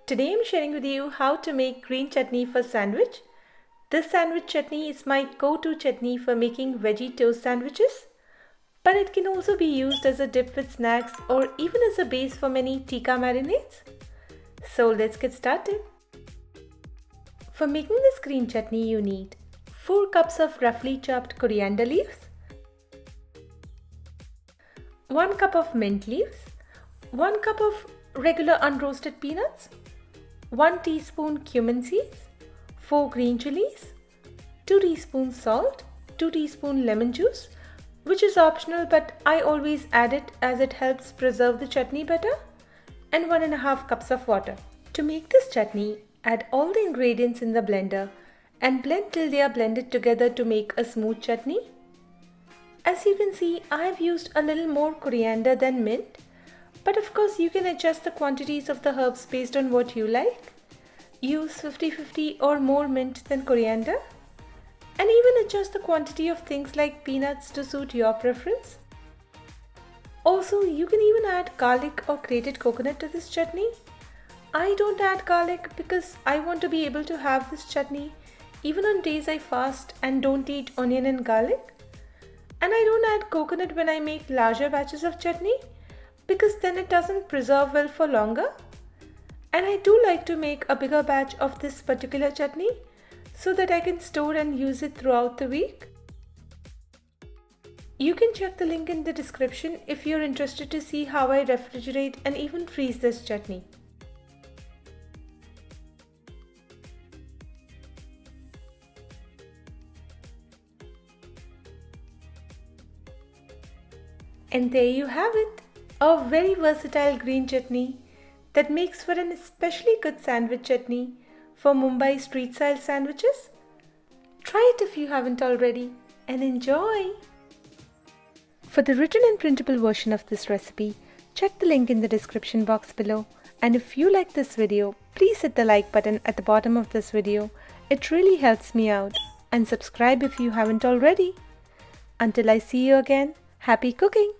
Today I'm sharing with you how to make green chutney for sandwich. This sandwich chutney is my go-to chutney for making veggie toast sandwiches, but it can also be used as a dip with snacks or even as a base for many tikka marinades. So let's get started. For making this green chutney you need 4 cups of roughly chopped coriander leaves, 1 cup of mint leaves, 1 cup of regular unroasted peanuts, 1 teaspoon cumin seeds, 4 green chilies, 2 teaspoons salt, 2 teaspoon lemon juice, which is optional but I always add it as it helps preserve the chutney better, and 1.5 cups of water. To make this chutney, add all the ingredients in the blender and blend till they are blended together to make a smooth chutney. As you can see, I have used a little more coriander than mint, but of course you can adjust the quantities of the herbs based on what you like. Use 50-50 or more mint than coriander, and even adjust the quantity of things like peanuts to suit your preference. Also, you can even add garlic or grated coconut to this chutney. I don't add garlic because I want to be able to have this chutney even on days I fast and don't eat onion and garlic. And I don't add coconut when I make larger batches of chutney because then it doesn't preserve well for longer. And I do like to make a bigger batch of this particular chutney so that I can store and use it throughout the week. You can check the link in the description if you're interested to see how I refrigerate and even freeze this chutney. And there you have it, a very versatile green chutney that makes for an especially good sandwich chutney for Mumbai street style sandwiches. Try it if you haven't already and enjoy! For the written and printable version of this recipe, check the link in the description box below. And if you like this video, please hit the like button at the bottom of this video. It really helps me out. And subscribe if you haven't already. Until I see you again, happy cooking!